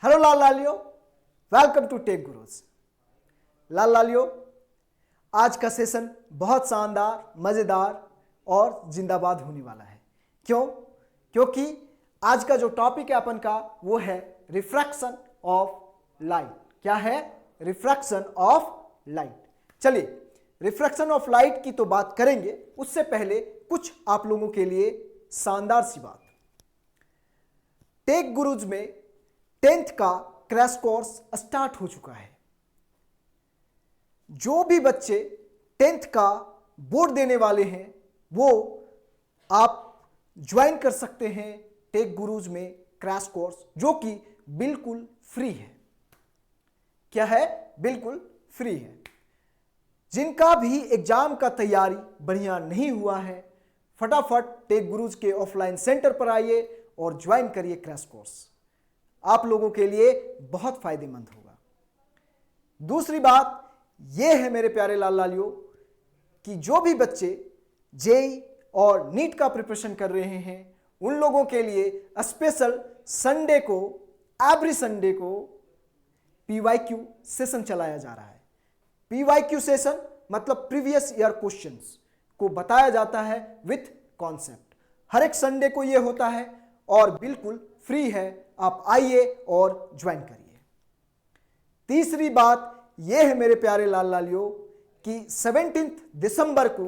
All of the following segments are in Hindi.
हेलो लाल लालियो, वेलकम टू टेक गुरुज। लाल लालियो, आज का सेशन बहुत शानदार, मज़ेदार और जिंदाबाद होने वाला है। क्यों? क्योंकि आज का जो टॉपिक है अपन का वो है रिफ्रैक्शन ऑफ लाइट। क्या है? Refraction of light. चलिए, रिफ्रैक्शन ऑफ लाइट की तो बात करेंगे, उससे पहले कुछ आप लोगों के लिए शानदार सी बात। टेक गुरुज में 10th का क्रैश कोर्स स्टार्ट हो चुका है। जो भी बच्चे 10th का बोर्ड देने वाले हैं वो आप ज्वाइन कर सकते हैं टेक गुरुज में क्रैश कोर्स, जो कि बिल्कुल फ्री है। क्या है? बिल्कुल फ्री है। जिनका भी एग्जाम का तैयारी बढ़िया नहीं हुआ है, फटाफट टेक गुरुज के ऑफलाइन सेंटर पर आइए और ज्वाइन करिए क्रैश कोर्स। आप लोगों के लिए बहुत फायदेमंद होगा। दूसरी बात यह है मेरे प्यारे लाल लालियों कि जो भी बच्चे जेई और नीट का प्रिपरेशन कर रहे हैं उन लोगों के लिए स्पेशल संडे को, एवरी संडे को पीवाईक्यू सेशन चलाया जा रहा है। पीवाईक्यू सेशन मतलब प्रीवियस ईयर क्वेश्चंस को बताया जाता है विथ कॉन्सेप्ट। हर एक संडे को यह होता है और बिल्कुल फ्री है। आप आइए और ज्वाइन करिए। तीसरी बात यह है मेरे प्यारे लाल लालियों कि 17 दिसंबर को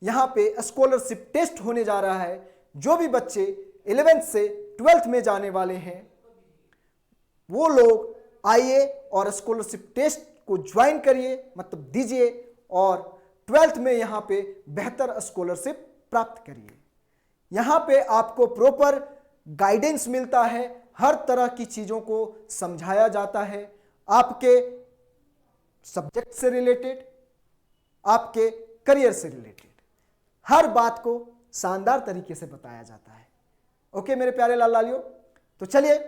यहां पे स्कॉलरशिप टेस्ट होने जा रहा है। जो भी बच्चे 11th से 12th में जाने वाले हैं वो लोग आइए और स्कॉलरशिप टेस्ट को ज्वाइन करिए, मतलब दीजिए, और 12th में यहां पे बेहतर स्कॉलरशिप प्राप्त करिए। यहां पे आपको प्रॉपर गाइडेंस मिलता है, हर तरह की चीजों को समझाया जाता है, आपके सब्जेक्ट से रिलेटेड, आपके करियर से रिलेटेड हर बात को शानदार तरीके से बताया जाता है। ओके मेरे प्यारे लाल लालियों, तो चलिए,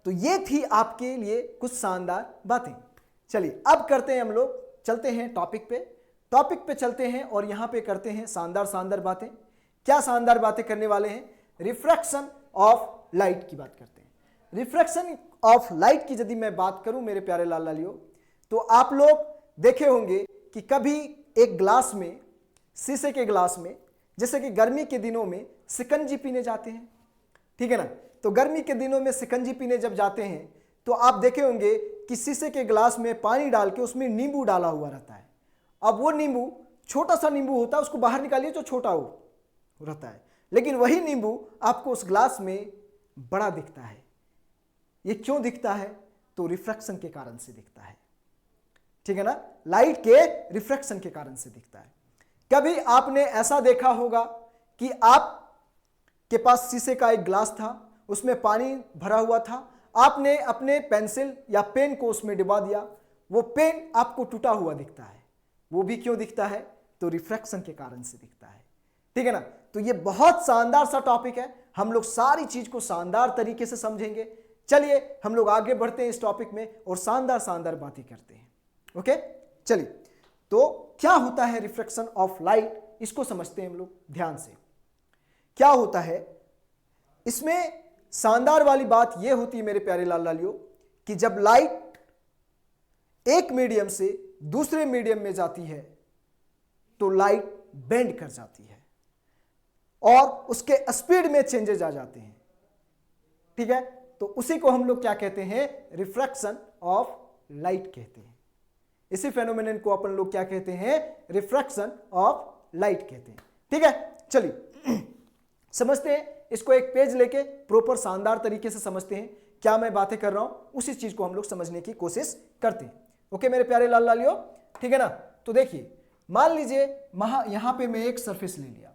तो ये थी आपके लिए कुछ शानदार बातें। चलिए अब करते हैं, हम लोग चलते हैं टॉपिक पे चलते हैं और यहां पे करते हैं शानदार शानदार बातें। क्या शानदार बातें करने वाले हैं? रिफ्रैक्शन ऑफ लाइट की बात करते हैं। रिफ्रैक्शन ऑफ लाइट की यदि मैं बात करूं मेरे प्यारे लाल लालियों, तो आप लोग देखे होंगे कि कभी एक ग्लास में, शीशे के ग्लास में, जैसे कि गर्मी के दिनों में शिकंजी पीने जाते हैं, ठीक है ना। तो गर्मी के दिनों में शिकंजी पीने जब जाते हैं तो आप देखे होंगे कि शीशे के ग्लास में पानी डाल के उसमें नींबू डाला हुआ रहता है। अब वो नींबू, छोटा सा नींबू होता है, उसको बाहर निकालिए जो छोटा हो रहता है, लेकिन वही नींबू आपको उस ग्लास में बड़ा दिखता है। ये क्यों दिखता है? तो रिफ्रैक्शन के कारण से दिखता है, ठीक है ना। लाइट के रिफ्रैक्शन के कारण से दिखता है। कभी आपने ऐसा देखा होगा कि आपके पास शीशे का एक ग्लास था, उसमें पानी भरा हुआ था, आपने अपने पेंसिल या पेन को उसमें डुबा दिया, वो पेन आपको टूटा हुआ दिखता है। वो भी क्यों दिखता है? तो रिफ्रैक्शन के कारण से दिखता है, ठीक है ना। तो ये बहुत शानदार सा टॉपिक है, हम लोग सारी चीज को शानदार तरीके से समझेंगे। चलिए हम लोग आगे बढ़ते हैं इस टॉपिक में और शानदार शानदार बातें करते हैं। ओके चलिए, तो क्या होता है रिफ्रैक्शन ऑफ लाइट, इसको समझते हैं हम लोग ध्यान से। क्या होता है इसमें? शानदार वाली बात यह होती है मेरे प्यारे लाल लालियों कि जब लाइट एक मीडियम से दूसरे मीडियम में जाती है तो लाइट बेंड कर जाती है और उसके स्पीड में चेंजेस आ जाते हैं, ठीक है। तो उसी को हम लोग क्या कहते हैं? रिफ्रैक्शन ऑफ लाइट कहते हैं। इसी फेनोमेनन को अपन लोग क्या कहते हैं? रिफ्रैक्शन ऑफ लाइट कहते हैं, ठीक है। चलिए समझते हैं इसको, एक पेज लेके प्रॉपर शानदार तरीके से समझते हैं। क्या मैं बातें कर रहा हूं उसी चीज को हम लोग समझने की कोशिश करते हैं। ओके मेरे प्यारे लाल लालियों, ठीक है ना। तो देखिए, मान लीजिए यहां पे मैं एक सरफेस ले लिया,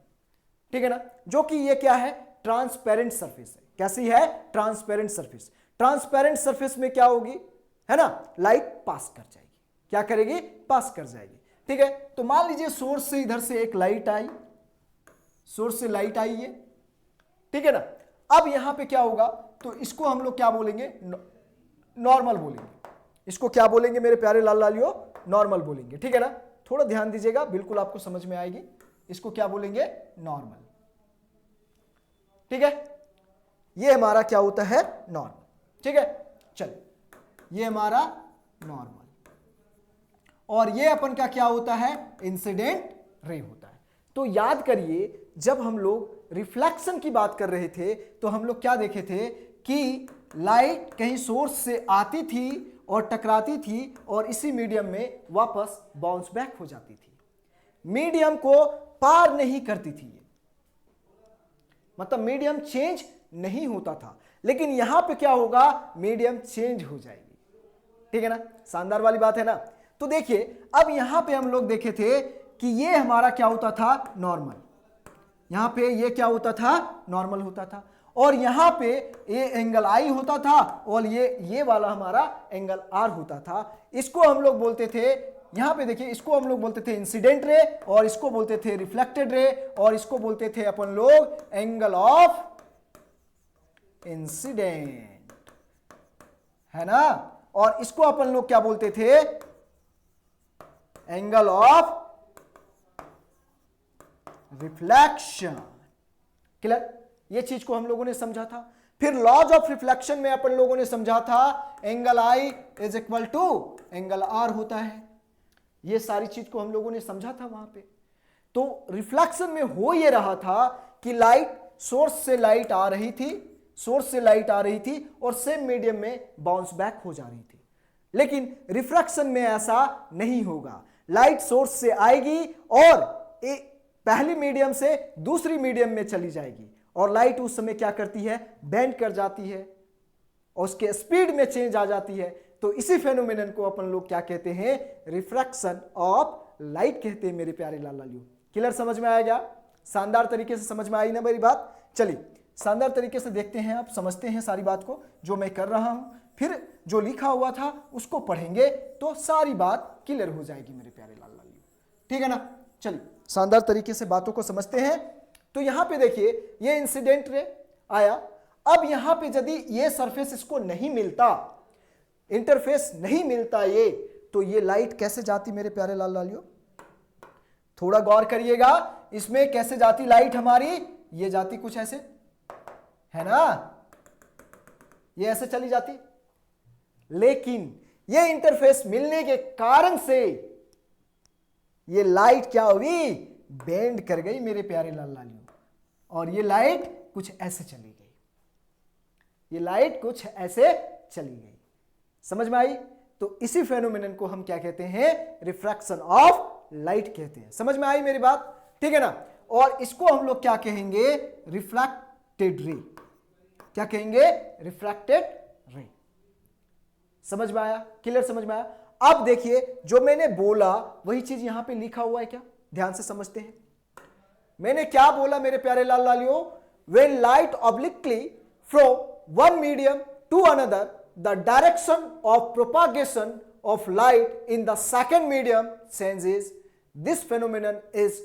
ठीक है ना, जो कि ये क्या है? ट्रांसपेरेंट सरफेस है। कैसी है? Transparent surface. ट्रांसपेरेंट सरफेस में क्या होगी, है ना, लाइट पास कर जाएगी। क्या करेगी? पास कर जाएगी, ठीक है। तो मान लीजिए सोर्स से इधर से एक लाइट आई, सोर्स से लाइट आई है, ठीक है ना। अब यहां पे क्या होगा? तो इसको हम लोग क्या बोलेंगे? नॉर्मल बोलेंगे। इसको क्या बोलेंगे मेरे प्यारे लाल लालियों? नॉर्मल बोलेंगे, ठीक है ना। थोड़ा ध्यान दीजिएगा, बिल्कुल आपको समझ में आएगी। इसको क्या बोलेंगे? नॉर्मल, ठीक है। ये हमारा क्या होता है? नॉर्मल। ठीक है, चलिए ये हमारा नॉर्मल, और ये अपन का क्या होता है, इंसिडेंट रे होता है। तो याद करिए जब हम लोग रिफ्लेक्शन की बात कर रहे थे तो हम लोग क्या देखे थे कि लाइट कहीं सोर्स से आती थी और टकराती थी और इसी मीडियम में वापस बाउंस बैक हो जाती थी, मीडियम को पार नहीं करती थी ये, मतलब मीडियम चेंज नहीं होता था। लेकिन यहां पे क्या होगा, मीडियम चेंज हो जाएगी। ठीक है ना, शानदार वाली बात है ना। तो देखिए अब यहां पे हम लोग देखे थे कि ये हमारा क्या होता था, नॉर्मल, यहां पे ये क्या होता था, नॉर्मल होता था, और यहां पे ये एंगल आई होता था और ये वाला हमारा एंगल आर होता था। इसको हम लोग बोलते थे, यहां पे देखिए इसको हम लोग बोलते थे इंसिडेंट रे, और इसको बोलते थे रिफ्लेक्टेड रे, और इसको बोलते थे अपन लोग एंगल ऑफ इंसिडेंट, है ना, और इसको अपन लोग क्या बोलते थे, एंगल ऑफ रिफ्लेक्शन। क्लियर, ये चीज को हम लोगों ने समझा था। फिर लॉज ऑफ रिफ्लेक्शन में अपन लोगों ने समझा था angle I is equal to angle R होता है, ये सारी चीज को हम लोगों ने समझा था वहां पे। तो रिफ्लेक्शन में हो ये रहा था कि लाइट सोर्स से लाइट आ रही थी, सोर्स से लाइट आ रही थी और सेम मीडियम में बाउंस बैक हो जा रही थी। लेकिन रिफ्रैक्शन में ऐसा नहीं होगा, लाइट सोर्स से आएगी और पहली मीडियम से दूसरी मीडियम में चली जाएगी, और लाइट उस समय क्या करती है, बेंड कर जाती है और उसके स्पीड में चेंज आ जाती है। तो इसी फेनोमेनन को अपन लोग क्या कहते हैं, रिफ्रैक्शन ऑफ लाइट कहते हैं मेरे प्यारे लाल लालियों। क्लियर, समझ में आया क्या, शानदार तरीके से समझ में आई ना मेरी बात। चलिए शानदार तरीके से देखते हैं, आप समझते हैं सारी बात को जो मैं कर रहा हूं, फिर जो लिखा हुआ था उसको पढ़ेंगे तो सारी बात क्लियर हो जाएगी मेरे प्यारे लाल लालियों। ठीक है ना, चलिए शानदार तरीके से बातों को समझते हैं। तो यहां पे देखिए ये इंसिडेंट रे आया, अब यहां पे यदि ये सरफेस इसको नहीं मिलता, इंटरफेस नहीं मिलता ये, तो ये लाइट कैसे जाती मेरे प्यारे लाल लालियों, थोड़ा गौर करिएगा, इसमें कैसे जाती लाइट हमारी, ये जाती कुछ ऐसे, है ना, ये ऐसे चली जाती। लेकिन ये इंटरफेस मिलने के कारण से ये लाइट क्या हुई, बेंड कर गई मेरे प्यारे लाल लालियों, और ये लाइट कुछ ऐसे चली गई, ये लाइट कुछ ऐसे चली गई। समझ में आई। तो इसी फेनोमेनन को हम क्या कहते हैं, रिफ्रैक्शन ऑफ लाइट कहते हैं। समझ में आई मेरी बात, ठीक है ना। और इसको हम लोग क्या कहेंगे, रिफ्रैक्टेड रे। क्या कहेंगे, रिफ्रैक्टेड रे। समझ में आया, क्लियर, समझ में आया। अब देखिए जो मैंने बोला वही चीज यहां पे लिखा हुआ है क्या, ध्यान से समझते हैं। मैंने क्या बोला मेरे प्यारे लाल लालियों, when light obliquely from one medium to another, the direction of propagation of light in the second medium changes. This phenomenon is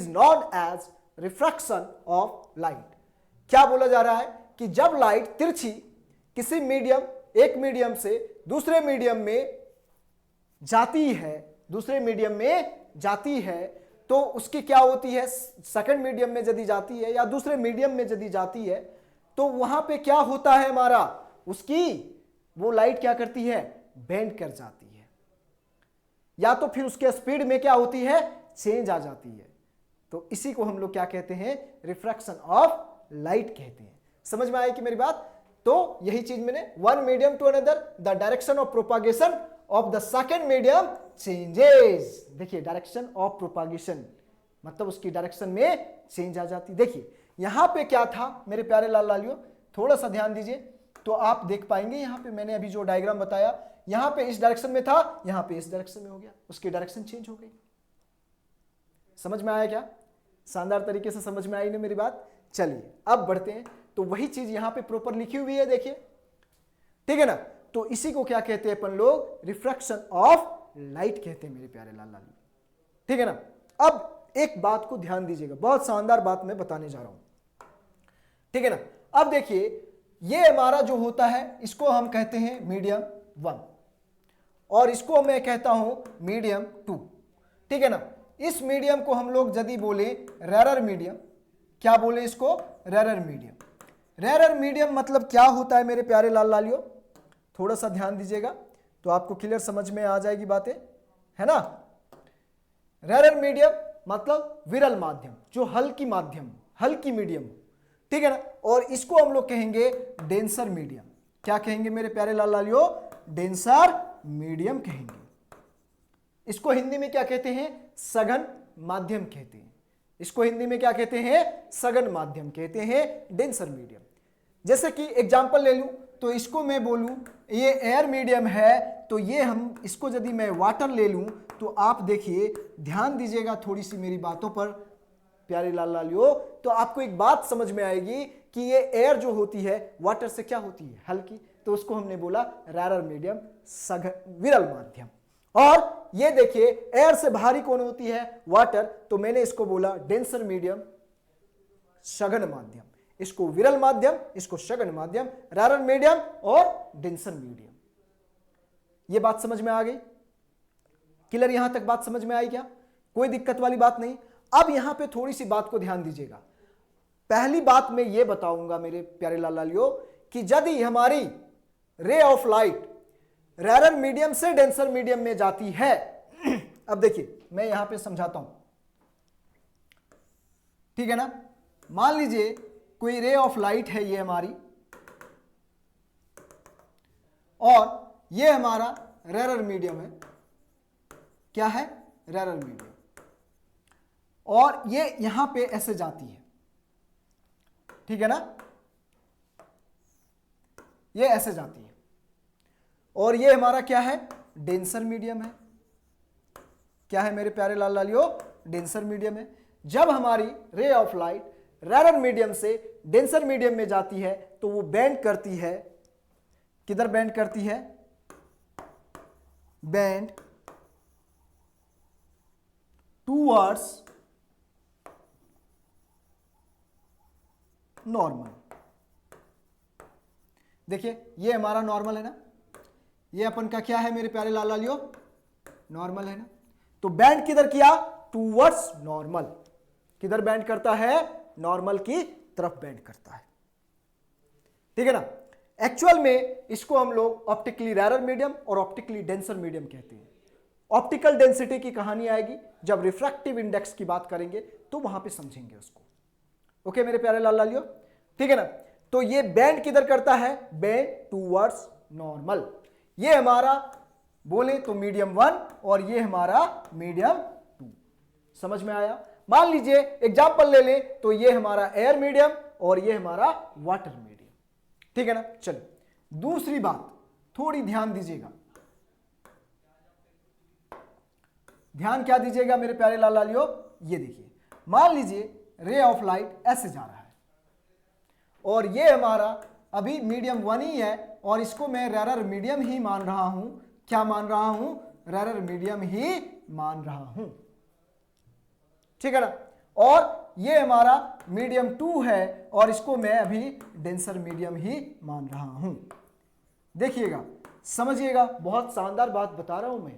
known as refraction of light. क्या बोला जा रहा है कि जब लाइट तिरछी किसी मीडियम, एक मीडियम से दूसरे मीडियम में जाती है, दूसरे मीडियम में जाती है, तो उसकी क्या होती है, सेकंड मीडियम में यदि जाती है या दूसरे मीडियम में यदि जाती है, तो वहां पे क्या होता है हमारा, उसकी वो लाइट क्या करती है, बेंड कर जाती है, या तो फिर उसके स्पीड में क्या होती है, चेंज आ जाती है। तो इसी को हम लोग क्या कहते हैं, रिफ्रैक्शन ऑफ लाइट कहते हैं। समझ में आई कि मेरी बात। तो यही चीज मैंने, one medium to another the direction of propagation of the second medium changes. देखिए डायरेक्शन ऑफ प्रोपागेशन मतलब उसकी डायरेक्शन में चेंज आ जाती। देखिए यहां पे क्या था मेरे प्यारे लाल लालियों, थोड़ा सा ध्यान दीजिए तो आप देख पाएंगे। यहां पे मैंने अभी जो डायग्राम बताया, यहां पे इस डायरेक्शन में था, यहां पे इस डायरेक्शन में हो गया, उसकी डायरेक्शन चेंज हो गई। समझ में आया क्या, शानदार तरीके से समझ में आई ना मेरी बात। चलिए अब बढ़ते हैं। तो वही चीज यहां पे प्रॉपर लिखी हुई है, देखिए, ठीक है ना। तो इसी को क्या कहते हैं अपन लोग, रिफ्रैक्शन ऑफ लाइट कहते हैं मेरे प्यारे लाल लाल, ठीक है ना। अब एक बात को ध्यान दीजिएगा, बहुत शानदार बात मैं बताने जा रहा हूं, ठीक है ना। अब देखिए ये हमारा जो होता है इसको हम कहते हैं मीडियम 1 और इसको मैं कहता हूं मीडियम 2, ठीक है ना। इस मीडियम को हम लोग यदि बोले रेरर मीडियम, क्या बोले इसको, रेरर मीडियम। रेरर मीडियम मतलब क्या होता है मेरे प्यारे लाल लालियों, थोड़ा सा ध्यान दीजिएगा तो आपको क्लियर समझ में आ जाएगी बातें, है ना। रेरर मीडियम मतलब विरल माध्यम, जो हल्की माध्यम, हल्की मीडियम, ठीक है ना। और इसको हम लोग कहेंगे डेंसर मीडियम। क्या कहेंगे मेरे प्यारे लाल लालियों, डेंसर मीडियम कहेंगे। इसको हिंदी में क्या कहते हैं, सघन माध्यम कहते हैं। इसको हिंदी में क्या कहते हैं, सघन माध्यम कहते हैं, डेंसर मीडियम। जैसे कि एग्जांपल ले लूं तो इसको मैं बोलूं ये एयर मीडियम है, तो ये हम इसको यदि मैं वाटर ले लूं तो आप देखिए, ध्यान दीजिएगा थोड़ी सी मेरी बातों पर प्यारे लाल लालियों, तो आपको एक बात समझ में आएगी कि ये एयर जो होती है वाटर से क्या होती है, हल्की, तो उसको हमने बोला रेरर मीडियम, सघन विरल माध्यम। और ये देखिए एयर से भारी कौन होती है, वाटर, तो मैंने इसको बोला डेंसर मीडियम, सघन माध्यम। इसको विरल माध्यम, इसको सघन माध्यम, रेरर मीडियम और डेंसर मीडियम। ये बात समझ में आ गई, क्लियर, यहां तक बात समझ में आई क्या, कोई दिक्कत वाली बात नहीं। अब यहां पे थोड़ी सी बात को ध्यान दीजिएगा। पहली बात मैं ये बताऊंगा मेरे प्यारे लाल लालियों कि यदि हमारी रे ऑफ लाइट रेरर मीडियम से डेंसर मीडियम में जाती है, अब देखिए मैं यहां पे समझाता हूं, ठीक है ना। मान लीजिए कोई रे ऑफ लाइट है ये हमारी, और ये हमारा रेरर मीडियम है, क्या है, रेरर मीडियम, और ये यहां पे ऐसे जाती है, ठीक है ना, ये ऐसे जाती है, और ये हमारा क्या है, डेंसर मीडियम है। क्या है मेरे प्यारे लाल लालियों, डेंसर मीडियम है। जब हमारी रे ऑफ लाइट रेरर मीडियम से डेंसर मीडियम में जाती है तो वो बेंड करती है, किधर बेंड करती है, बेंड टूवर्ड्स नॉर्मल। देखिए ये हमारा नॉर्मल है ना, ये अपन का क्या है मेरे प्यारे लाल लालियों, नॉर्मल है ना। तो बैंड किधर किया, टूवर्ड्स नॉर्मल, किधर बैंड करता है, नॉर्मल की तरफ बैंड करता है, ठीक है ना। एक्चुअल में इसको हम लोग ऑप्टिकली रेरर मीडियम और ऑप्टिकली डेंसर मीडियम कहते हैं। ऑप्टिकल डेंसिटी की कहानी आएगी जब रिफ्रैक्टिव इंडेक्स की बात करेंगे तो वहां पे समझेंगे उसको। ओके मेरे प्यारे लाल लालियों, ठीक है ना। तो ये बैंड किधर करता है, बैंड टूवर्ड्स नॉर्मल। ये हमारा बोले तो मीडियम 1 और ये हमारा मीडियम 2, समझ में आया। मान लीजिए एग्जांपल ले ले तो ये हमारा एयर मीडियम और ये हमारा वाटर मीडियम, ठीक है ना। चलिए दूसरी बात थोड़ी ध्यान दीजिएगा, ध्यान क्या दीजिएगा मेरे प्यारे लाल लालियों, ये देखिए मान लीजिए रे ऑफ लाइट ऐसे जा रहा है और ये हमारा अभी मीडियम 1 ही है और इसको मैं रेरर मीडियम ही मान रहा हूं। क्या मान रहा हूं, रेरर मीडियम ही मान रहा हूं, ठीक है ना। और ये हमारा मीडियम 2 है और इसको मैं अभी डेंसर मीडियम ही मान रहा हूं। देखिएगा, समझिएगा, बहुत शानदार बात बता रहा हूं मैं,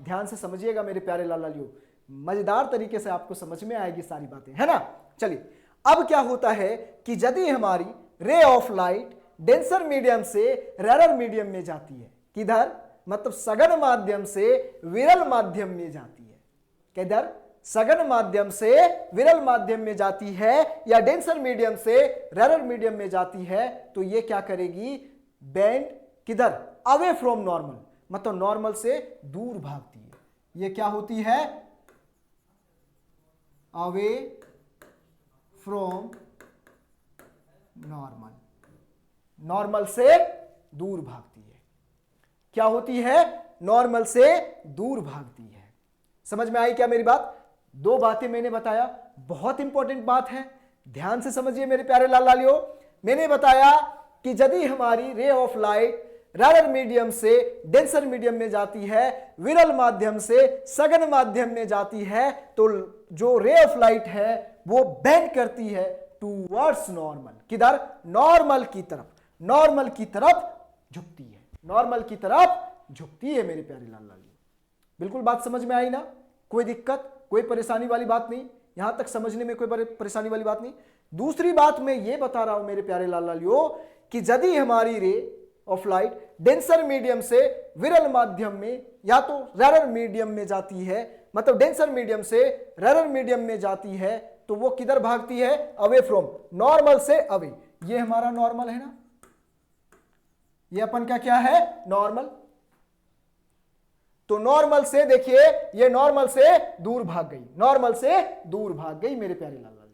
ध्यान से समझिएगा मेरे प्यारे लाल लालियों, मजेदार तरीके से आपको समझ में आएगी सारी बातें, है ना। चलिए अब क्या होता है कि यदि हमारी रे ऑफ लाइट डेंसर मीडियम से रेरर मीडियम में जाती है, किधर, मतलब सघन माध्यम से विरल माध्यम में जाती है, किधर, सघन माध्यम से विरल माध्यम में जाती है या डेंसर मीडियम से रेरर मीडियम में जाती है, तो ये क्या करेगी, बेंड किधर, अवे फ्रॉम नॉर्मल, मतलब नॉर्मल से दूर भागती है। ये क्या होती है, अवे फ्रॉम नॉर्मल, नॉर्मल से दूर भागती है। क्या होती है, नॉर्मल से दूर भागती है। समझ में आई क्या मेरी बात, दो बातें मैंने बताया, बहुत इंपॉर्टेंट बात है, ध्यान से समझिए मेरे प्यारे लाल लालियों। मैंने बताया कि यदि हमारी रे ऑफ लाइट रेरर मीडियम से डेंसर मीडियम में जाती है, विरल माध्यम से सघन माध्यम में जाती है, तो जो रे ऑफ लाइट है वो बेंड करती है टूवर्ड्स नॉर्मल, किधर, नॉर्मल की तरफ, नॉर्मल की तरफ झुकती है, नॉर्मल की तरफ झुकती है मेरे प्यारे लाल लालियों। बिल्कुल बात समझ में आई ना, कोई दिक्कत, कोई परेशानी वाली बात नहीं, यहां तक समझने में कोई बड़ी परेशानी वाली बात नहीं। दूसरी बात मैं ये बता रहा हूं मेरे प्यारे लाल लालियो कि यदि हमारी रे ऑफ लाइट डेंसर मीडियम से विरल माध्यम में या तो रेरर मीडियम में जाती है, मतलब डेंसर मीडियम से रेरर मीडियम में जाती है, तो वो किधर भागती है? अवे फ्रॉम, नॉर्मल से अवे। ये हमारा नॉर्मल है ना, ये अपन का क्या है? नॉर्मल। तो नॉर्मल से देखिए, ये नॉर्मल से दूर भाग गई, नॉर्मल से दूर भाग गई मेरे प्यारे लाल लाल।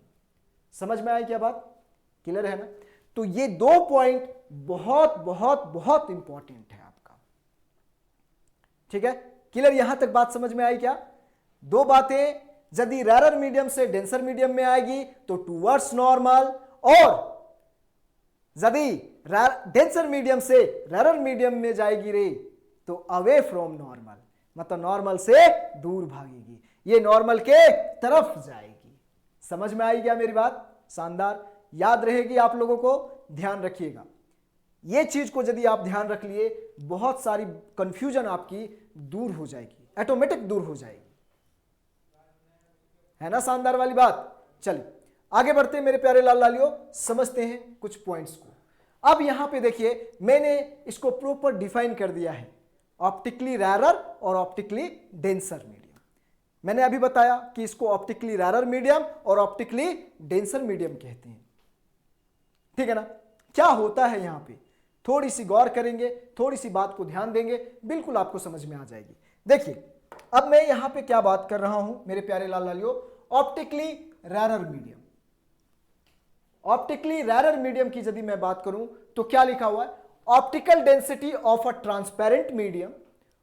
समझ में आई क्या बात? क्लियर है ना? तो ये 2 पॉइंट बहुत बहुत बहुत इंपॉर्टेंट है आपका, ठीक है? क्लियर? यहां तक बात समझ में आई क्या? 2 बातें, यदि रेरर मीडियम से डेंसर मीडियम में आएगी तो टूवर्ड्स नॉर्मल, और यदि डेंसर मीडियम से रेरर मीडियम में जाएगी रे तो अवे फ्रॉम नॉर्मल, मतलब नॉर्मल से दूर भागेगी, ये नॉर्मल के तरफ जाएगी। समझ में आई क्या मेरी बात? शानदार, याद रहेगी आप लोगों को, ध्यान रखिएगा। ये चीज को यदि आप ध्यान रख लिए, बहुत सारी कंफ्यूजन आपकी दूर हो जाएगी, ऑटोमेटिक दूर हो जाएगी, है ना? शानदार वाली बात। चलिए आगे बढ़ते हैं मेरे प्यारे लाल लालियों, समझते हैं कुछ पॉइंट्स को। अब यहां पे देखिए, मैंने इसको प्रॉपर डिफाइन कर दिया है, ऑप्टिकली रैरर और ऑप्टिकली डेंसर मीडियम। मैंने अभी बताया कि इसको ऑप्टिकली रैरर मीडियम और ऑप्टिकली डेंसर मीडियम कहते हैं, ठीक है ना? क्या होता है यहां पे, थोड़ी सी गौर करेंगे, थोड़ी सी बात को ध्यान देंगे, बिल्कुल आपको समझ में आ जाएगी। देखिए अब मैं यहां पे क्या बात कर रहा हूं मेरे प्यारे लाल लालियों, optically rarer medium. Optically rarer medium की यदि मैं बात करूं तो क्या लिखा हुआ है? Optical density of a transparent medium.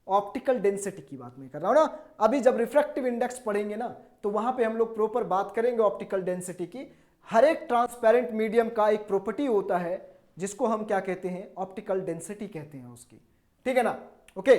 Optical density की बात मैं कर रहा हूं ना, अभी जब रिफ्रैक्टिव इंडेक्स पढ़ेंगे ना तो वहां पे हम लोग प्रॉपर बात करेंगे ऑप्टिकल डेंसिटी की। हर एक ट्रांसपेरेंट मीडियम का एक प्रॉपर्टी होता है जिसको हम क्या कहते हैं? ऑप्टिकल डेंसिटी कहते हैं उसकी, ठीक है ना? ओके,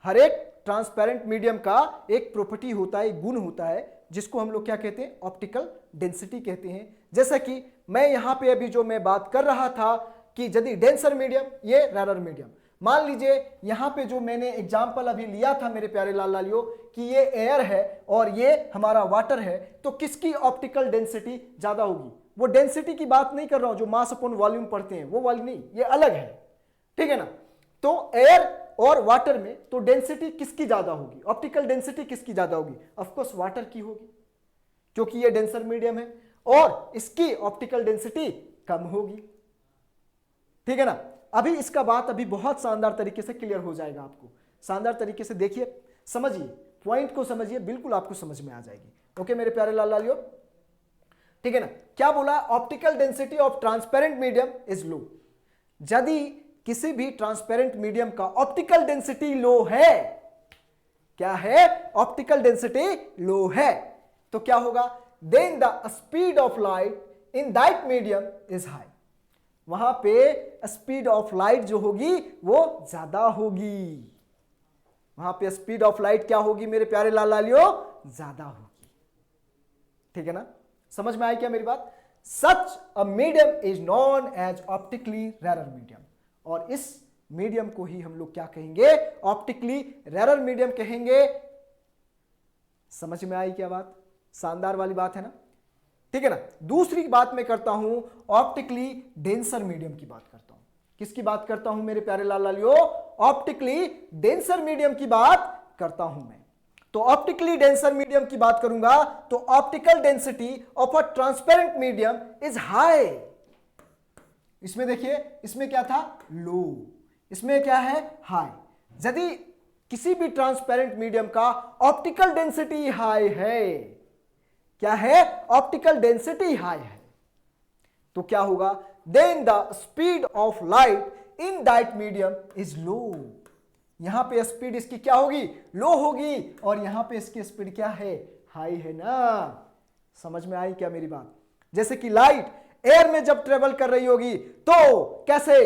हर एक ट्रांसपेरेंट मीडियम का एक प्रॉपर्टी होता है, एक गुण होता है, जिसको हम लोग क्या कहते हैं? ऑप्टिकल डेंसिटी कहते हैं। जैसा कि मैं यहां पे अभी जो मैं बात कर रहा था कि यदि डेंसर मीडियम, ये रैरर मीडियम, मान लीजिए यहां पे जो मैंने एग्जांपल अभी लिया था मेरे प्यारे लाल लालियों कि ये एयर है और ये हमारा वाटर है, तो किसकी ऑप्टिकल डेंसिटी ज्यादा होगी? वो डेंसिटी की बात नहीं कर रहा हूं जो मास अपॉन वॉल्यूम पढ़ते हैं, वो वाली नहीं, ये अलग है, ठीक है ना? तो एयर और वाटर में तो डेंसिटी किसकी ज्यादा होगी? ऑप्टिकल डेंसिटी किसकी ज्यादा होगी? ऑफ कोर्स वाटर की होगी, क्योंकि ये डेंसर मीडियम है और इसकी ऑप्टिकल डेंसिटी कम होगी, ठीक है ना? अभी इसका बात अभी बहुत शानदार तरीके से क्लियर हो जाएगा आपको, शानदार तरीके से देखिए, समझिए, पॉइंट को समझिए, बिल्कुल आपको समझ में आ जाएगी। ओके मेरे प्यारे लाल लालियों, ठीक है ना? क्या बोला? Optical density of transparent medium is लो। यदि किसी भी ट्रांसपेरेंट मीडियम का ऑप्टिकल डेंसिटी लो है, क्या है? ऑप्टिकल डेंसिटी लो है, तो क्या होगा? Then the speed of light in that medium is high. वहां पे स्पीड ऑफ लाइट जो होगी वो ज्यादा होगी, वहां पे स्पीड ऑफ लाइट क्या होगी मेरे प्यारे लाल लालियों? ज्यादा होगी, ठीक है ना? समझ में आई क्या मेरी बात? Such a medium is known as optically rarer medium, और इस मीडियम को ही हम लोग क्या कहेंगे? ऑप्टिकली रैरर मीडियम कहेंगे। समझ में आई क्या बात? शानदार वाली बात है ना, ठीक है ना? दूसरी बात मैं करता हूं, ऑप्टिकली डेंसर मीडियम की बात करता हूं। किसकी बात करता हूं मेरे प्यारे लाल लालियों? ऑप्टिकली डेंसर मीडियम की बात करता हूं मैं। तो ऑप्टिकली डेंसर मीडियम की बात करूंगा तो optical density of a transparent medium is high. इसमें देखिए, इसमें क्या था? लो, इसमें क्या है? हाई। यदि किसी भी ट्रांसपेरेंट मीडियम का ऑप्टिकल डेंसिटी हाई है, क्या है? ऑप्टिकल डेंसिटी हाई है, तो क्या होगा? Then the speed of light in that medium is low. यहां पे स्पीड इसकी क्या होगी? लो होगी, और यहां पे इसकी स्पीड क्या है? हाई है ना? समझ में आई क्या मेरी बात? जैसे कि लाइट एयर में जब ट्रेवल कर रही होगी तो कैसे?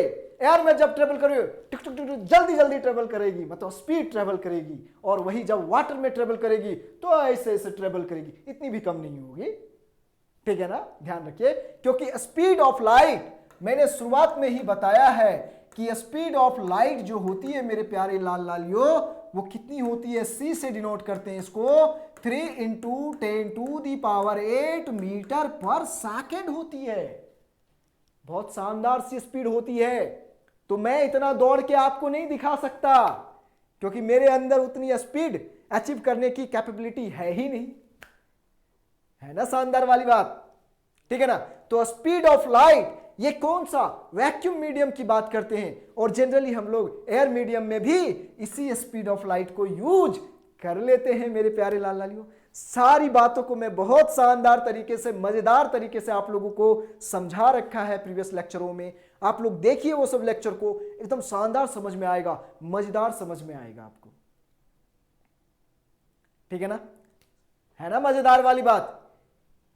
एयर में जब ट्रेवल कर रही हो टिक टिक टिक जल्दी जल्दी ट्रेवल करेगी, मतलब स्पीड ट्रेवल करेगी, और वही जब वाटर में ट्रेवल करेगी तो ऐसे ऐसे ट्रेवल करेगी, इतनी भी कम नहीं होगी, ठीक है ना? ध्यान रखिए, क्योंकि स्पीड ऑफ लाइट मैंने शुरुआत में ही बताया है कि स्पीड ऑफ लाइट जो होती है मेरे प्यारे लाल लालियों, वो कितनी होती है? c से डिनोट करते हैं इसको, 3 इंटू 10⁸ मीटर पर सेकेंड होती है। बहुत शानदार सी स्पीड होती है। तो मैं इतना दौड़ के आपको नहीं दिखा सकता, क्योंकि मेरे अंदर उतनी स्पीड अचीव करने की कैपेबिलिटी है ही नहीं। है ना शानदार वाली बात, ठीक है ना। तो स्पीड ऑफ लाइट, ये कौन सा वैक्यूम मीडियम की बात करते हैं, और जनरली हम लोग एयर मीडियम में भी इसी स्पीड ऑफ लाइट को यूज कर लेते हैं मेरे प्यारे लाल लालियों। सारी बातों को मैं बहुत शानदार तरीके से, मजेदार तरीके से आप लोगों को समझा रखा है प्रीवियस लेक्चरों में। आप लोग देखिए वो सब लेक्चर को, एकदम शानदार समझ में आएगा, मजेदार समझ में आएगा आपको, ठीक है ना। है ना मजेदार वाली बात,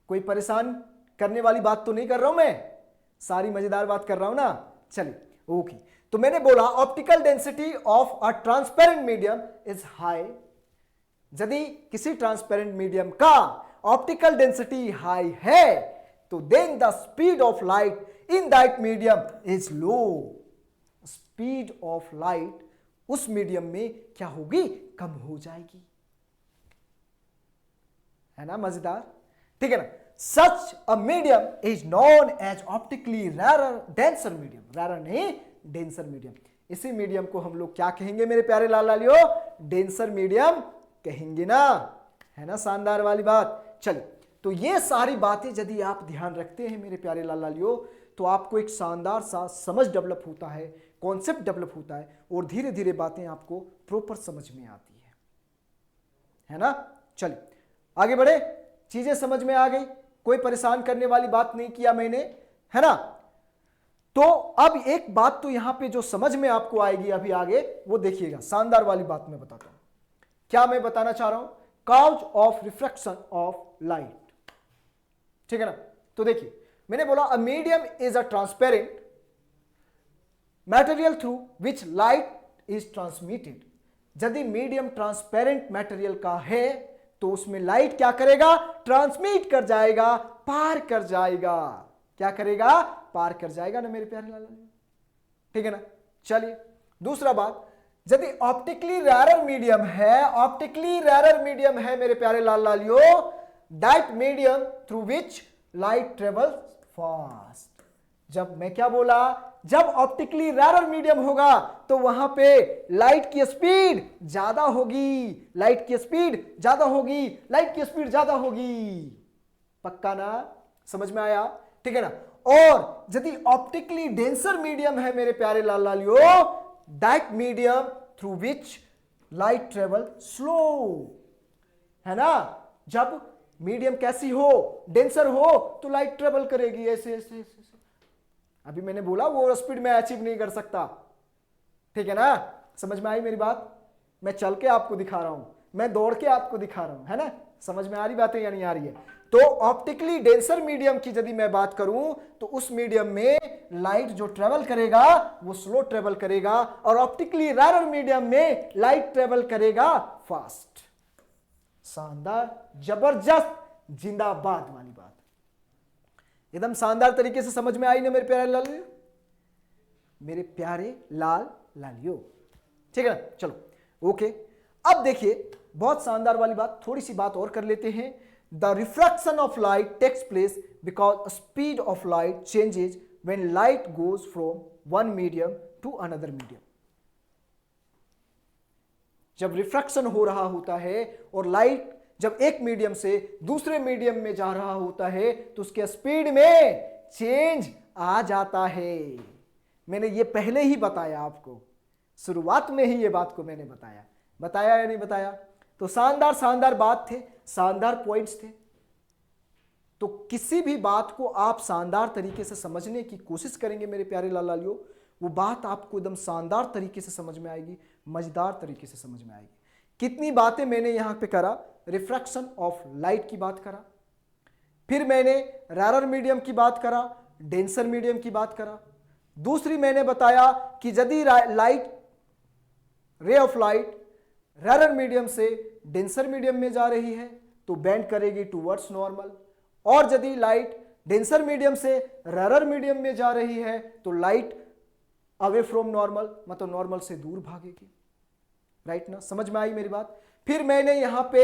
कोई परेशान करने वाली बात तो नहीं कर रहा हूं मैं, सारी मजेदार बात कर रहा हूं ना। चलिए ओके, तो मैंने बोला optical density of a transparent medium is high. यदि किसी ट्रांसपेरेंट मीडियम का ऑप्टिकल डेंसिटी हाई है तो then the speed of light in that medium is low. Speed of light उस मीडियम में क्या होगी, कम हो जाएगी। है ना मजेदार, ठीक है ना। Such a medium is known as optically rarer denser medium. Rarer नहीं, डेंसर मीडियम। इसी मीडियम को हम लोग क्या कहेंगे मेरे प्यारे लाल लालियो, डेंसर मीडियम कहेंगे ना। है ना शानदार वाली बात। चलिए, तो ये सारी बातें यदि आप ध्यान रखते हैं मेरे प्यारे लाल लालियो, तो आपको एक शानदार सा समझ डेवलप होता है, कॉन्सेप्ट डेवलप होता है, और धीरे धीरे बातें आपको प्रॉपर समझ में आती है ना। चलिए आगे बढ़े, चीजें समझ में आ गई, कोई परेशान करने वाली बात नहीं किया मैंने, है ना। तो अब एक बात तो यहां पे जो समझ में आपको आएगी अभी आगे, वो देखिएगा, शानदार वाली बात मैं बताता हूं। क्या मैं बताना चाह रहा हूं, cause of refraction of light, ठीक है ना। तो देखिए मैंने बोला अ medium is a transparent material through which light is transmitted. यदि मीडियम ट्रांसपेरेंट मटेरियल का है तो उसमें लाइट क्या करेगा, ट्रांसमिट कर जाएगा, पार कर जाएगा। क्या करेगा, पार कर जाएगा ना मेरे प्यारे लाल, ठीक है ना। चलिए दूसरा बात, यदि ऑप्टिकली रैरर मीडियम है, ऑप्टिकली रैरर मीडियम है मेरे प्यारे लाल लालियो, that medium through which light travels fast. जब मैं क्या बोला, जब ऑप्टिकली रैरर मीडियम होगा तो वहां पे लाइट की स्पीड ज्यादा होगी, लाइट की स्पीड ज्यादा होगी, लाइट की स्पीड ज्यादा होगी। पक्का ना, समझ में आया, ठीक है ना। और यदि ऑप्टिकली डेंसर मीडियम है मेरे प्यारे लाल लालियो, that medium through which light travel slow. है ना, जब मीडियम कैसी हो, डेंसर हो, तो लाइट ट्रेवल करेगी ऐसे ऐसे ऐसे। अभी मैंने बोला वो स्पीड में अचीव नहीं कर सकता, ठीक है ना। समझ में आई मेरी बात, मैं चल के आपको दिखा रहा हूं, मैं दौड़ के आपको दिखा रहा हूं, है ना। समझ में आ रही बातें या नहीं आ रही है। तो ऑप्टिकली डेंसर मीडियम की यदि मैं बात करूं तो उस मीडियम में लाइट जो ट्रेवल करेगा वो स्लो ट्रेवल करेगा, और ऑप्टिकली रैरर मीडियम में लाइट ट्रेवल करेगा फास्ट। शानदार, जबरदस्त, जिंदाबाद वाली बात, एकदम शानदार तरीके से समझ में आई ना मेरे प्यारे लाल, मेरे प्यारे लाल लालियो, ठीक है ना। चलो ओके, अब देखिए बहुत शानदार वाली बात, थोड़ी सी बात और कर लेते हैं। The refraction of light takes place because speed of light changes when light goes from one medium to another medium. जब रिफ्रैक्शन हो रहा होता है और लाइट जब एक मीडियम से दूसरे मीडियम में जा रहा होता है तो उसके स्पीड में चेंज आ जाता है। मैंने ये पहले ही बताया आपको, शुरुआत में ही ये बात को मैंने बताया या नहीं बताया। तो शानदार शानदार बात थे, शानदार पॉइंट्स थे। तो किसी भी बात को आप शानदार तरीके से समझने की कोशिश करेंगे मेरे प्यारे लाल लालियो, वो बात आपको एकदम शानदार तरीके से समझ में आएगी, मजेदार तरीके से समझ में आएगी। कितनी बातें मैंने यहां पे करा, रिफ्रैक्शन ऑफ लाइट की बात करा, फिर मैंने रैरर मीडियम की बात करा, डेंसर मीडियम की बात करा। दूसरी मैंने बताया कि यदि light, ray of light rarer medium से डेंसर मीडियम में जा रही है तो बेंड करेगी टूवर्ड्स नॉर्मल, और यदि लाइट डेंसर मीडियम से रैरर मीडियम में जा रही है तो लाइट अवे फ्रॉम नॉर्मल, मतलब नॉर्मल से दूर भागेगी। राइट ना, समझ में आई मेरी बात। फिर मैंने यहां पे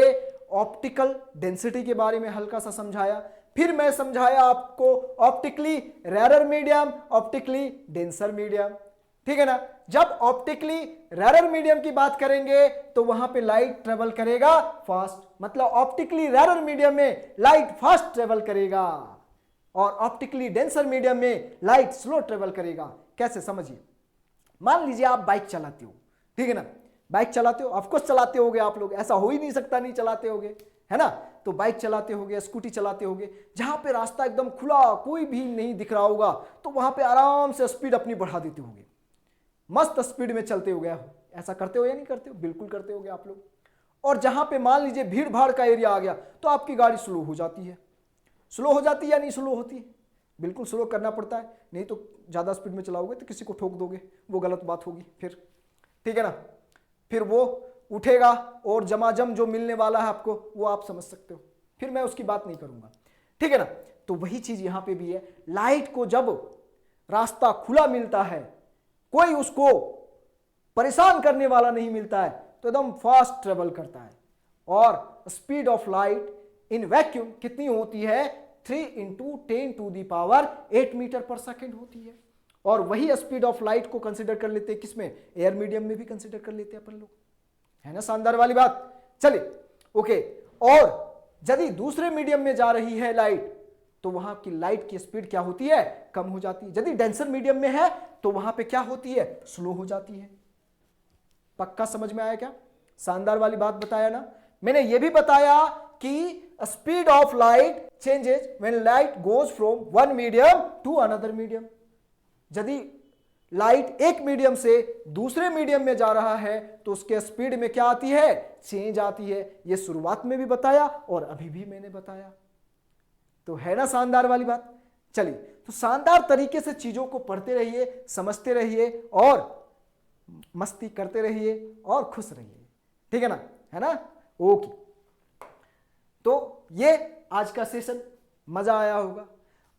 ऑप्टिकल डेंसिटी के बारे में हल्का सा समझाया, फिर मैं समझाया आपको optically rarer medium, optically denser medium, ठीक है ना। जब ऑप्टिकली रेरर मीडियम की बात करेंगे तो वहां पे लाइट ट्रेवल करेगा फास्ट, मतलब ऑप्टिकली रेरर मीडियम में लाइट फास्ट ट्रेवल करेगा और ऑप्टिकली डेंसर मीडियम में लाइट स्लो ट्रेवल करेगा। कैसे, समझिए। मान लीजिए आप बाइक चलाते हो, ठीक है ना, बाइक चलाते हो, ऑफकोर्स चलाते होगे आप लोग, ऐसा हो ही नहीं सकता नहीं चलाते होगे, है ना। तो बाइक चलाते होगे, स्कूटी चलाते होगे, जहां पे रास्ता एकदम खुला, कोई भी नहीं दिख रहा होगा, तो वहां पे आराम से स्पीड अपनी बढ़ा देते होगे, मस्त स्पीड में चलते हो गया। ऐसा करते हो या नहीं करते हो? बिल्कुल करते होगे आप लोग। और जहां पे मान लीजिए भीड़ भाड़ का एरिया आ गया तो आपकी गाड़ी स्लो हो जाती है। स्लो हो जाती है या नहीं स्लो होती है? बिल्कुल स्लो करना पड़ता है, नहीं तो ज़्यादा स्पीड में चलाओगे तो किसी को ठोक दोगे, वो गलत बात होगी फिर, ठीक है ना। फिर वो उठेगा और जमाजम जो मिलने वाला है आपको वो आप समझ सकते हो, फिर मैं उसकी बात नहीं करूंगा, ठीक है ना। तो वही चीज़ यहाँ पे भी है, लाइट को जब रास्ता खुला मिलता है, कोई उसको परेशान करने वाला नहीं मिलता है, तो एकदम फास्ट ट्रेवल करता है। और speed of light in vacuum कितनी होती है? 3 × 10⁸ मीटर पर सेकेंड होती है। और वही स्पीड ऑफ लाइट को कंसिडर कर लेते हैं किसमें? एयर मीडियम में भी कंसिडर कर लेते हैं अपन लोग, है ना। शानदार वाली बात। चलिए, ओके। और यदि दूसरे मीडियम में जा रही है लाइट तो वहां की लाइट की स्पीड क्या होती है? कम हो जाती है। यदि डेंसर मीडियम में है तो वहां पे क्या होती है? स्लो हो जाती है। पक्का समझ में आया क्या? शानदार वाली बात बताया ना। मैंने यह भी बताया कि speed of light changes when light goes from one medium to another medium. यदि लाइट एक मीडियम से दूसरे मीडियम में जा रहा है तो उसके स्पीड में क्या आती है? चेंज आती है। यह शुरुआत में भी बताया और अभी भी मैंने बताया, तो है ना शानदार वाली बात। चलिए, तो शानदार तरीके से चीजों को पढ़ते रहिए, समझते रहिए और मस्ती करते रहिए और खुश रहिए, ठीक है ना, है ना। ओके, तो ये आज का सेशन मजा आया होगा।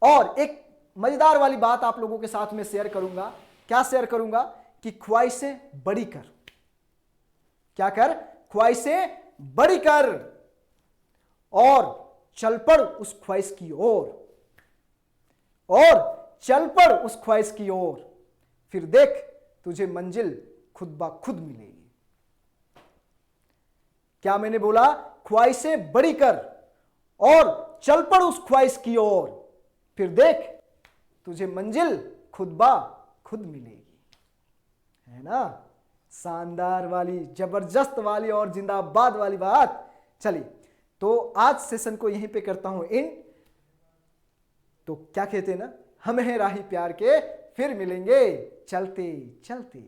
और एक मजेदार वाली बात आप लोगों के साथ में शेयर करूंगा। क्या शेयर करूंगा? कि ख्वाहिशें बड़ी कर। क्या कर? ख्वाहिशें बड़ी कर और चल पड़ उस ख्वाहिश की ओर, और चल पड़ उस ख्वाहिश की ओर, फिर देख तुझे मंजिल खुद ब खुद मिलेगी। क्या मैंने बोला? ख्वाहिशें बड़ी कर और चल पड़ उस ख्वाहिश की ओर, फिर देख तुझे मंजिल खुद ब खुद मिलेगी, है ना। शानदार वाली, जबरदस्त वाली और जिंदाबाद वाली बात। चलिए, तो आज सेशन को यहीं पे करता हूं इन। तो क्या कहते हैं ना, हम हैं राही प्यार के, फिर मिलेंगे चलते चलते।